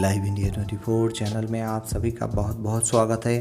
Live India 24 channel में आप सभी का बहुत बहुत स्वागत है।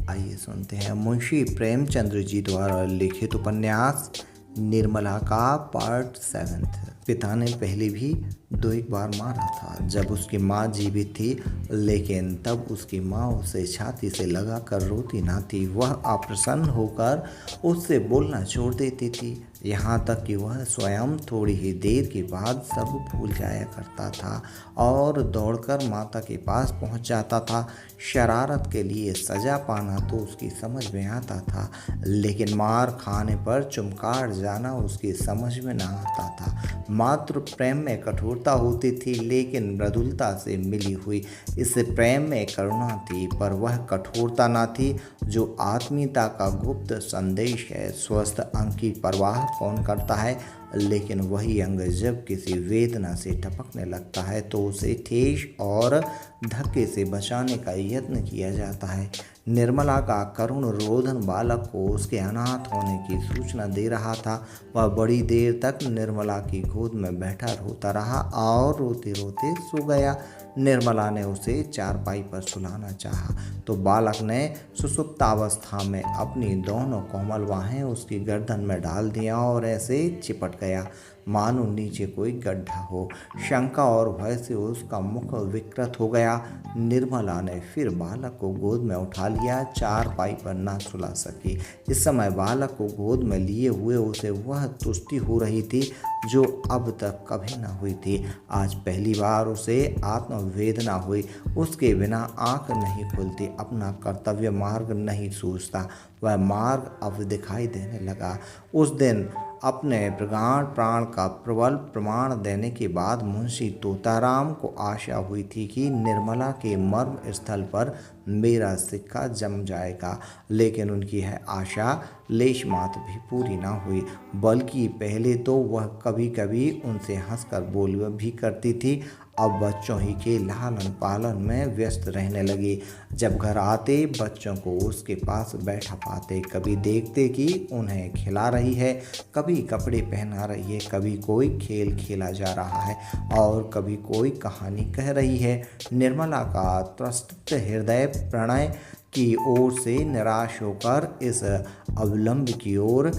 आइए सुनते हैं मुंशी प्रेमचंद्र जी द्वारा लिखित उपन्यास निर्मला का पार्ट 7। पिता ने पहले भी 2 बार मारा था जब उसकी माँ जीवित थी, लेकिन तब उसकी माँ उसे छाती से लगाकर रोती ना थी। वह अप्रसन्न होकर उससे बोलना छोड़ देती थी, यहाँ तक कि वह स्वयं थोड़ी ही देर के बाद सब भूल जाया करता था और दौड़कर माता के पास पहुँच जाता था। शरारत के लिए सजा पाना तो उसकी समझ में आता था, लेकिन मार खाने पर चुमकार जाना उसकी समझ में ना आता था। मातृ प्रेम में कठोरता होती थी, लेकिन मृदुलता से मिली हुई इस प्रेम में करुणा थी, पर वह कठोरता न थी जो आत्मीयता का गुप्त संदेश है। स्वस्थ अंग की परवाह कौन करता है, लेकिन वही अंग जब किसी वेदना से टपकने लगता है तो उसे ठेस और धक्के से बचाने का यत्न किया जाता है। निर्मला का करुण रोदन बालक को उसके अनाथ होने की सूचना दे रहा था। वह बड़ी देर तक निर्मला की गोद में बैठा रोता रहा और रोते रोते सो गया। निर्मला ने उसे चारपाई पर सुलाना चाहा तो बालक ने सुसुप्तावस्था में अपनी दोनों कोमल बाहें उसकी गर्दन में डाल दिया और ऐसे चिपट गया मानो नीचे कोई गड्ढा हो। शंका और भय से उसका मुख विकृत हो गया। निर्मला ने फिर बालक को गोद में उठा लिया। चारपाई पर ना सुला सकी। इस समय बालक को गोद में लिए हुए उसे वह तुष्टि हो रही थी जो अब तक कभी न हुई थी। आज पहली बार उसे आत्मवेदना हुई। उसके बिना आंख नहीं खुलती, अपना कर्तव्य मार्ग नहीं सूझता। वह मार्ग अब दिखाई देने लगा। उस दिन अपने प्रगाढ़ प्राण का प्रबल प्रमाण देने के बाद मुंशी तोताराम को आशा हुई थी कि निर्मला के मर्म स्थल पर मेरा सिक्का जम जाएगा, लेकिन उनकी यह आशा लेश मात्र भी पूरी ना हुई। बल्कि पहले तो वह कभी कभी उनसे हंसकर बोल भी करती थी, अब बच्चों ही के लालन पालन में व्यस्त रहने लगी। जब घर आते बच्चों को उसके पास बैठा पाते, कभी देखते कि उन्हें खिला रही है, कभी कपड़े पहना रही है, कभी कोई खेल खेला जा रहा है और कभी कोई कहानी कह रही है। निर्मला का त्रस्त हृदय प्रणय की ओर से निराश होकर इस अवलंब की ओर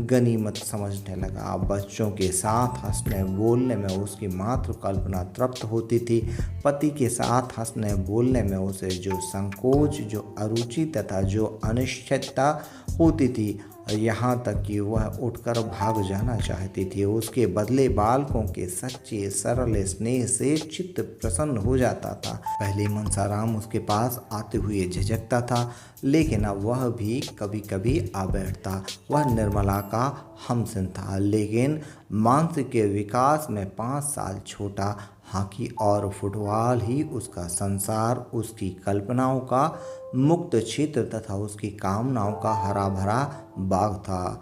गनीमत समझने लगा। बच्चों के साथ हंसने बोलने में उसकी मात्र कल्पना तृप्त होती थी। पति के साथ हंसने बोलने में उसे जो संकोच, जो अरुचि तथा जो अनिश्चितता होती थी, यहाँ तक कि वह उठकर भाग जाना चाहती थी। उसके बदले बालकों के सच्चे सरल स्नेह से चित्त प्रसन्न हो जाता था। पहले मनसाराम उसके पास आते हुए झिझकता था, लेकिन अब वह भी कभी कभी आ बैठता। वह निर्मला का हमसिन था, लेकिन मानसिक विकास में 5 साल छोटा। हॉकी और फुटबॉल ही उसका संसार, उसकी कल्पनाओं का मुक्त क्षेत्र तथा उसकी कामनाओं का हरा भरा बाग था।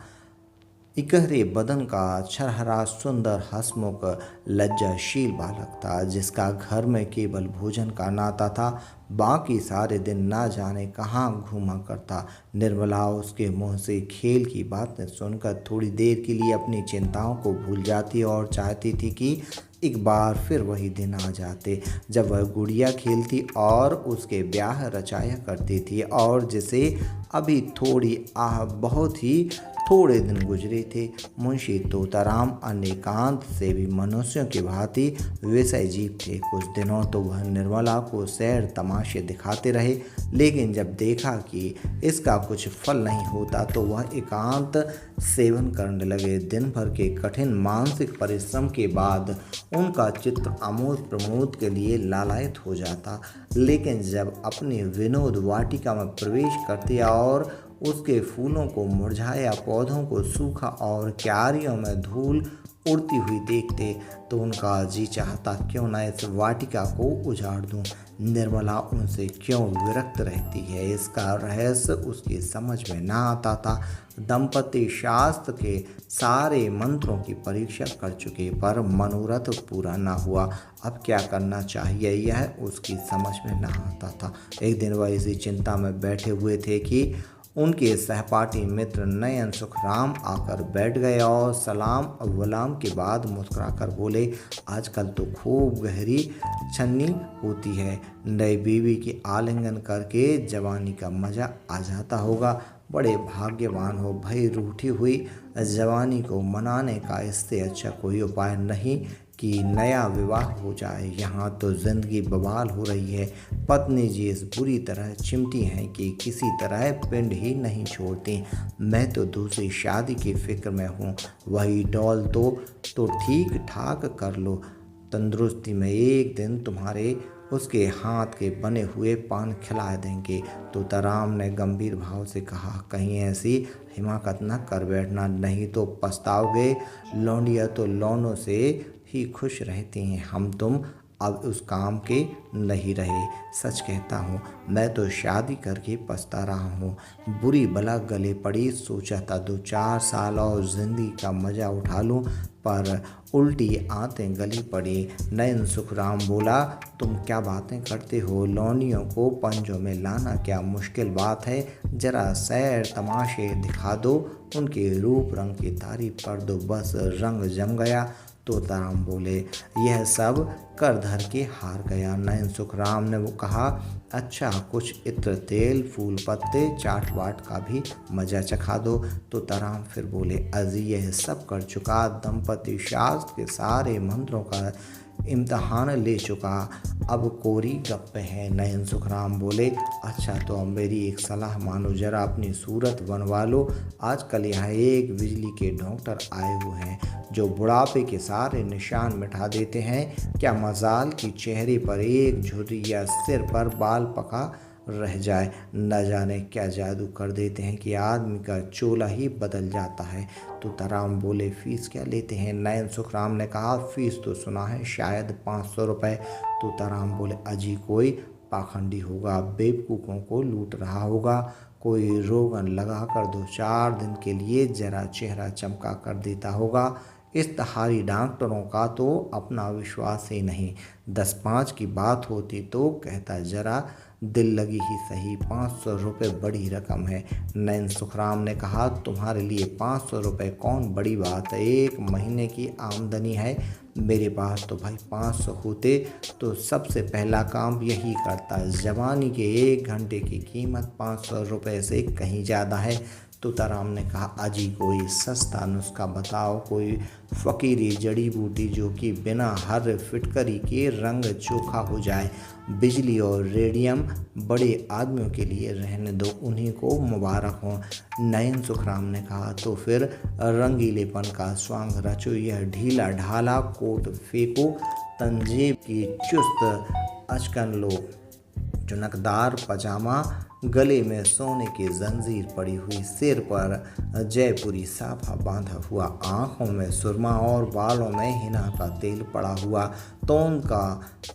इकहरे बदन का छरहरा सुंदर हंसमुख लज्जाशील बालक था, जिसका घर में केवल भोजन का नाता था। बाकी सारे दिन ना जाने कहाँ घूमा करता। निर्मला उसके मुंह से खेल की बातें सुनकर थोड़ी देर के लिए अपनी चिंताओं को भूल जाती और चाहती थी कि एक बार फिर वही दिन आ जाते जब वह गुड़िया खेलती और उसके ब्याह रचाया करती थी, और जिसे अभी बहुत ही थोड़े दिन गुजरे थे। मुंशी तोताराम अनेकांत से भी मनुष्यों की भांति विषय जीव थे। कुछ दिनों तो वह निर्मला को सैर तमाशे दिखाते रहे, लेकिन जब देखा कि इसका कुछ फल नहीं होता तो वह एकांत सेवन करने लगे। दिन भर के कठिन मानसिक परिश्रम के बाद उनका चित्त आमोद प्रमोद के लिए लालायित हो जाता, लेकिन जब अपनी विनोद वाटिका में प्रवेश करते और उसके फूलों को मुरझाया, पौधों को सूखा और क्यारियों में धूल उड़ती हुई देखते तो उनका जी चाहता क्यों न इस वाटिका को उजाड़ दूं। निर्मला उनसे क्यों विरक्त रहती है, इसका रहस्य उसकी समझ में ना आता था। दंपति शास्त्र के सारे मंत्रों की परीक्षा कर चुके, पर मनोरथ पूरा ना हुआ। अब क्या करना चाहिए यह उसकी समझ में ना आता था। एक दिन वह इसी चिंता में बैठे हुए थे कि उनके सहपाठी मित्र नयन सुखराम आकर बैठ गए और सलाम वलाम के बाद मुस्कुराकर बोले, आजकल तो खूब गहरी छन्नी होती है। नई बीवी की आलिंगन करके जवानी का मजा आ जाता होगा। बड़े भाग्यवान हो भाई। रूठी हुई जवानी को मनाने का इससे अच्छा कोई उपाय नहीं कि नया विवाह हो जाए। यहाँ तो जिंदगी बवाल हो रही है। पत्नी जी इस बुरी तरह चिमटी हैं कि किसी तरह पिंड ही नहीं छोड़ती। मैं तो दूसरी शादी की फिक्र में हूँ। वही डॉल तो ठीक ठाक कर लो। तंदुरुस्ती में एक दिन तुम्हारे उसके हाथ के बने हुए पान खिला देंगे। तोताराम ने गंभीर भाव से कहा, कहीं ऐसी हिमाकत न कर बैठना, नहीं तो पछताओगे। लौंडिया तो लौंडों से ही खुश रहती हैं। हम तुम अब उस काम के नहीं रहे। सच कहता हूँ, मैं तो शादी करके पछता रहा हूँ। बुरी बला गले पड़ी। सोचा था 2-4 साल और जिंदगी का मजा उठा लूँ, पर उल्टी आंतें गली पड़ी। नयन सुखराम बोला, तुम क्या बातें करते हो? लौंडियों को पंजों में लाना क्या मुश्किल बात है? जरा सैर तमाशे दिखा दो, उनके रूप रंग की तारीफ कर दो, बस रंग जम गया। तोताराम बोले, यह सब कर धर के हार गया। नयन सुखराम ने वो कहा, अच्छा कुछ इत्र तेल फूल पत्ते चाट वाट का भी मजा चखा दो। तोताराम फिर बोले, अजी यह सब कर चुका। दंपति शास्त्र के सारे मंत्रों का इम्तहान ले चुका, अब कोरी गप्पे हैं। नयन सुखराम बोले, अच्छा तो अब मेरी एक सलाह मानो, जरा अपनी सूरत बनवा लो। आजकल यहाँ एक बिजली के डॉक्टर आए हुए हैं जो बुढ़ापे के सारे निशान मिटा देते हैं। क्या मजाल कि चेहरे पर एक झुर्री या सिर पर बाल पका रह जाए। न जाने क्या जादू कर देते हैं कि आदमी का चोला ही बदल जाता है। तोताराम बोले, फीस क्या लेते हैं? नयन सुखराम ने कहा, फीस तो सुना है शायद 500 रुपये। तोताराम बोले, अजी कोई पाखंडी होगा, बेवकूफ़ों को लूट रहा होगा। कोई रोगन लगा कर 2-4 दिन के लिए जरा चेहरा चमका कर देता होगा। इस तहारी डॉक्टरों का तो अपना विश्वास ही नहीं। 10-5 की बात होती तो कहता, जरा दिल लगी ही सही। 500 रुपये बड़ी रकम है। नयन सुखराम ने कहा, तुम्हारे लिए 500 रुपये कौन बड़ी बात है? 1 महीने की आमदनी है मेरे पास। तो भाई 500 होते तो सबसे पहला काम यही करता। जवानी के 1 घंटे की कीमत 500 रुपये से कहीं ज़्यादा है। तोताराम ने कहा, अजी कोई सस्ता नुस्खा बताओ, कोई फ़कीरी जड़ी बूटी जो कि बिना हर फिटकरी के रंग चोखा हो जाए। बिजली और रेडियम बड़े आदमियों के लिए रहने दो, उन्हीं को मुबारक हो। नयन सुखराम ने कहा, तो फिर रंगीलेपन का स्वांग रचो। यह ढीला ढाला कोट फेंको, तंजीब की चुस्त अचकन लो, चुनकदार पजामा, गले में सोने की जंजीर पड़ी हुई, सिर पर जयपुरी साफा बांधा हुआ, आँखों में सुरमा और बालों में हिना का तेल पड़ा हुआ। तोन का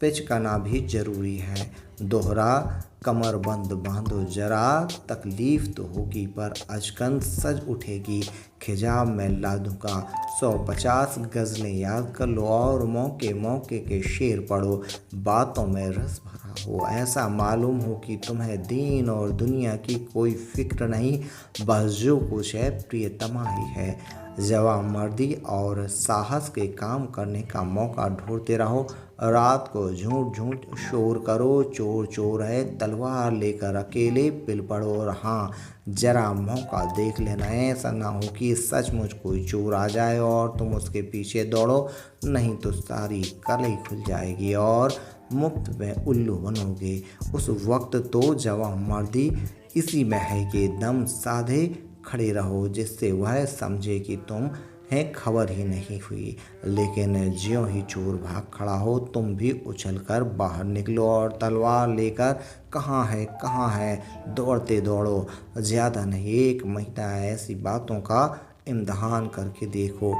पिचकना भी जरूरी है। दोहरा कमरबंद बांधो, जरा तकलीफ तो होगी पर अचकन सज उठेगी। खिजाब में ला दूंगा। 150 गज़लें याद कर लो और मौके मौके के शेर पढ़ो। बातों में रस भरा हो, ऐसा मालूम हो कि तुम्हें दीन और दुनिया की कोई फिक्र नहीं, बस जो कुछ है प्रियतमा ही है। जवां मर्दी और साहस के काम करने का मौका ढूंढते रहो। रात को झूठ झूठ शोर करो, चोर चोर है, तलवार लेकर अकेले पिल पड़ो। और हाँ, जरा मौका देख लेना, ऐसा ना हो कि सचमुच कोई चोर आ जाए और तुम उसके पीछे दौड़ो, नहीं तो सारी कलई खुल जाएगी और मुफ्त में उल्लू बनोगे। उस वक्त तो जवां मर्दी इसी में है कि दम साधे खड़े रहो, जिससे वह समझे कि तुम हैं खबर ही नहीं हुई। लेकिन ज्यों ही चोर भाग खड़ा हो, तुम भी उछलकर बाहर निकलो और तलवार लेकर कहाँ है दौड़ते दौड़ो। ज़्यादा नहीं, 1 महीना ऐसी बातों का इम्तहान करके देखो।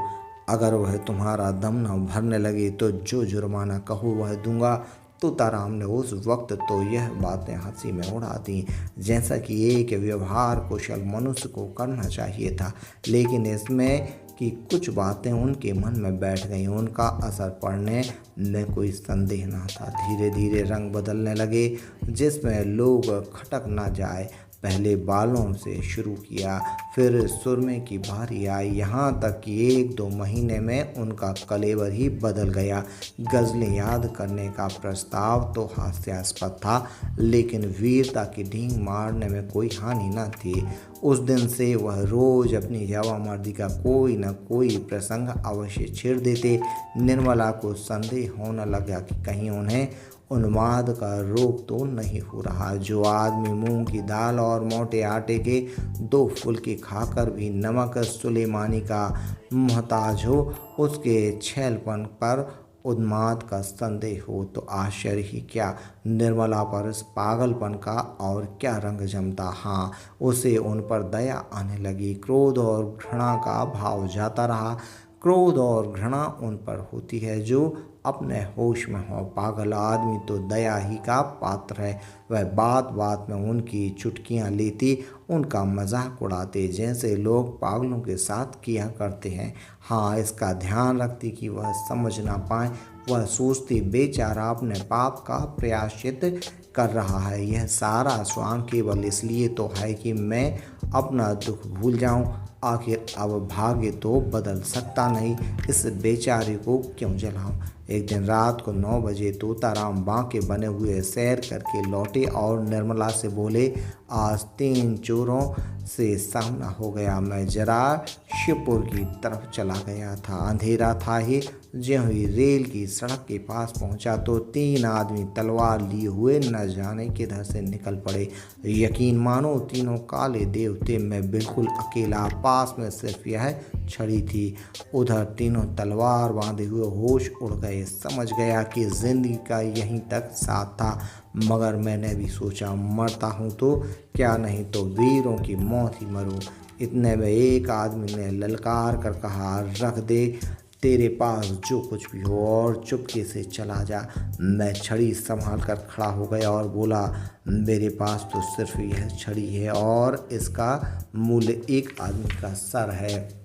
अगर वह तुम्हारा दम न भरने लगे तो जो जुर्माना कहो वह दूंगा। तोताराम ने उस वक्त तो यह बातें हंसी में उड़ा दी, जैसा कि एक व्यवहार कुशल मनुष्य को करना चाहिए था। लेकिन इसमें कि कुछ बातें उनके मन में बैठ गईं, उनका असर पड़ने में कोई संदेह न था। धीरे धीरे रंग बदलने लगे, जिसमें लोग खटक न जाए, पहले बालों से शुरू किया, फिर सुरमे की बारी आई, यहाँ तक कि 1-2 महीने में उनका कलेवर ही बदल गया। गज़लें याद करने का प्रस्ताव तो हास्यास्पद था, लेकिन वीरता की ढींग मारने में कोई हानि न थी। उस दिन से वह रोज अपनी जवामर्दी का कोई न कोई प्रसंग अवश्य छेड़ देते। निर्मला को संदेह होने लगा कि कहीं उन्हें उन्माद का रोग तो नहीं हो रहा। जो आदमी मूंग की दाल और मोटे आटे के 2 फुलके खाकर भी नमक सुलेमानी का मोहताज हो, उसके छैलपन पर उन्माद का संदेह हो तो आश्चर्य ही क्या। निर्मला पर इस पागलपन का और क्या रंग जमता। हाँ, उसे उन पर दया आने लगी। क्रोध और घृणा का भाव जाता रहा। क्रोध और घृणा उन पर होती है जो अपने होश में हो। पागल आदमी तो दया ही का पात्र है। वह बात बात में उनकी चुटकियां लेती, उनका मजाक उड़ाते, जैसे लोग पागलों के साथ किया करते हैं। हाँ, इसका ध्यान रखती कि वह समझ ना पाए। वह सोचती बेचारा अपने पाप का प्रायश्चित कर रहा है। यह सारा स्वांग केवल इसलिए तो है कि मैं अपना दुख भूल जाऊं। आखिर अब भाग्य तो बदल सकता नहीं, इस बेचारे को क्यों जलाऊं। एक दिन रात को 9 बजे तोताराम बांके बने हुए सैर करके लौटे और निर्मला से बोले, आज 3 चोरों से सामना हो गया। मैं जरा शिवपुर की तरफ चला गया था। अंधेरा था ही। ज्यों ही रेल की सड़क के पास पहुंचा तो 3 आदमी तलवार लिए हुए न जाने किधर से निकल पड़े। यकीन मानो तीनों काले देवते, मैं बिल्कुल अकेला। पास में सिर्फ यह छड़ी थी। उधर तीनों तलवार बांधे हुए होश उड़ गए। समझ गया कि जिंदगी का यहीं तक साथ था, मगर मैंने भी सोचा मरता हूँ तो क्या, नहीं तो वीरों की मौत ही मरूं। इतने में एक आदमी ने ललकार कर कहा, रख दे तेरे पास जो कुछ भी हो और चुपके से चला जा। मैं छड़ी संभाल कर खड़ा हो गया और बोला, मेरे पास तो सिर्फ यह छड़ी है और इसका मूल्य 1 आदमी का सर है।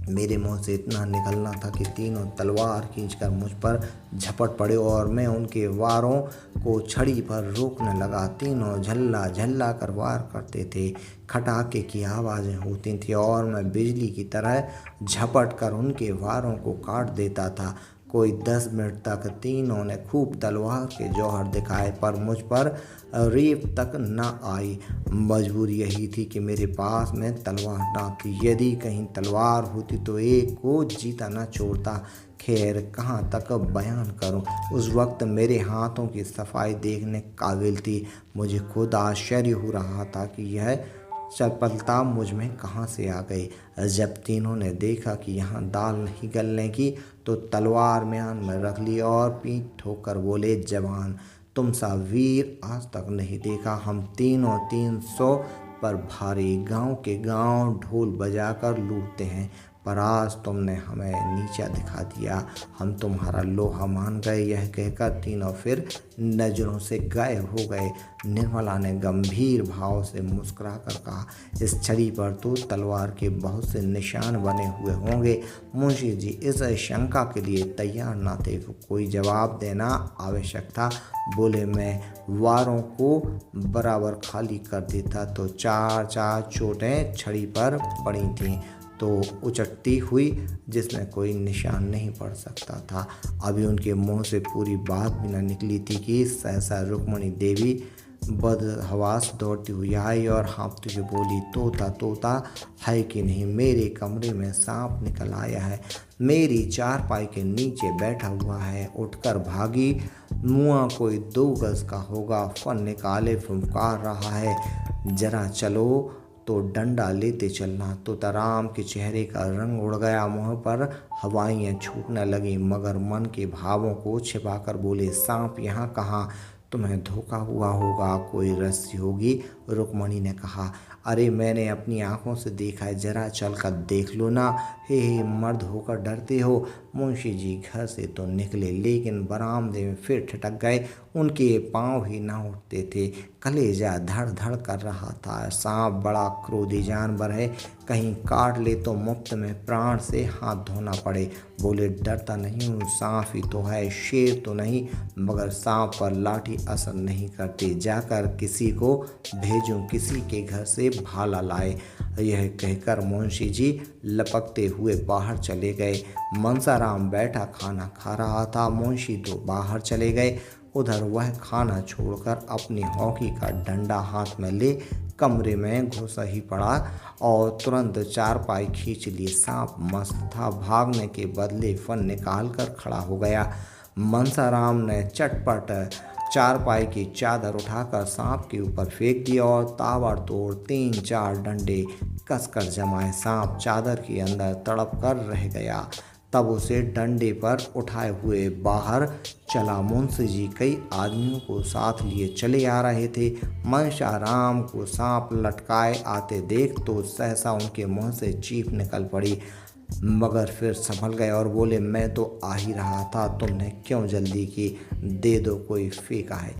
मेरे मुंह से इतना निकलना था कि तीनों तलवार खींचकर मुझ पर झपट पड़े और मैं उनके वारों को छड़ी पर रोकने लगा। तीनों झल्ला झल्ला कर वार करते थे। खटाके की आवाज़ें होती थी और मैं बिजली की तरह झपट कर उनके वारों को काट देता था। कोई 10 मिनट तक तीनों ने खूब तलवार के जौहर दिखाए, पर मुझ पर रेप तक न आई। मजबूरी यही थी कि मेरे पास में तलवार न थी। यदि कहीं तलवार होती तो एक को जीता न छोड़ता। खैर, कहाँ तक बयान करूं। उस वक्त मेरे हाथों की सफाई देखने काबिल थी। मुझे खुद आश्चर्य हो रहा था कि यह चपलता मुझ में कहाँ से आ गई। जब तीनों ने देखा कि यहाँ दाल नहीं गलने की तो तलवार म्यान में रख ली और पीठ ठोकर बोले, जवान, तुम सा वीर आज तक नहीं देखा। हम तीनों 300 पर भारी, गांव के गांव ढोल बजाकर लूटते हैं, पर आज तुमने हमें नीचा दिखा दिया। हम तुम्हारा लोहा मान गए। यह कहकर तीनों फिर नजरों से गायब हो गए। निर्मला ने गंभीर भाव से मुस्कुरा कर कहा, इस छड़ी पर तो तलवार के बहुत से निशान बने हुए होंगे। मुंशी जी इस शंका के लिए तैयार न थे। कोई जवाब देना आवश्यक था। बोले, मैं वारों को बराबर खाली कर देता तो 4 चोटें छड़ी पर पड़ी थीं तो उचटती हुई, जिसमें कोई निशान नहीं पड़ सकता था। अभी उनके मुंह से पूरी बात भी न निकली थी कि सहसा रुक्मणी देवी बदहवास दौड़ती हुई आई और हाँफती हुई बोली, तोता तोता है कि नहीं, मेरे कमरे में सांप निकल आया है, मेरी चारपाई के नीचे बैठा हुआ है, उठकर भागी, मुआ कोई 2 गज का होगा, फन निकाले फुंकार रहा है, जरा चलो तो डंडा लेते चलना। तोताराम के चेहरे का रंग उड़ गया, मुँह पर हवाइयाँ छूटने लगी, मगर मन के भावों को छिपाकर बोले, सांप यहाँ कहाँ, तुम्हें धोखा हुआ होगा, कोई रस्सी होगी। रुक्मणी ने कहा, अरे मैंने अपनी आंखों से देखा है, जरा चल कर देख लो ना। हे मर्द होकर डरते हो, मुंशी जी घर से तो निकले, लेकिन बरामदे में फिर ठिठक गए। उनके पांव ही न उठते थे, कलेजा धड़ धड़ कर रहा था। सांप बड़ा क्रोधी जानवर है, कहीं काट ले तो मुफ्त में प्राण से हाथ धोना पड़े। बोले, डरता नहीं हूँ, सांप ही तो है, शेर तो नहीं। मगर सांप पर लाठी असर नहीं करती, जाकर किसी को भेजूं, किसी के घर से भाला लाए। यह कहकर मुंशी जी लपकते हुए बाहर चले गए। मनसाराम बैठा खाना खा रहा था, मुंशी तो बाहर चले गए। उधर वह खाना छोड़कर अपनी हॉकी का डंडा हाथ में ले कमरे में घुस ही पड़ा और तुरंत चारपाई खींच ली। सांप मस्त था, भागने के बदले फन निकाल कर खड़ा हो गया। मनसाराम ने चटपट चारपाई की चादर उठाकर सांप के ऊपर फेंक दिया और ताबड़तोड़ 3-4 डंडे कसकर जमाए। सांप चादर के अंदर तड़प कर रह गया। तब उसे डंडे पर उठाए हुए बाहर चला। मुंशी जी कई आदमियों को साथ लिए चले आ रहे थे। मनसाराम को सांप लटकाए आते देख तो सहसा उनके मुंह से चीख निकल पड़ी, मगर फिर संभल गए और बोले, मैं तो आ ही रहा था, तुमने क्यों जल्दी की? दे दो, कोई फेंका है।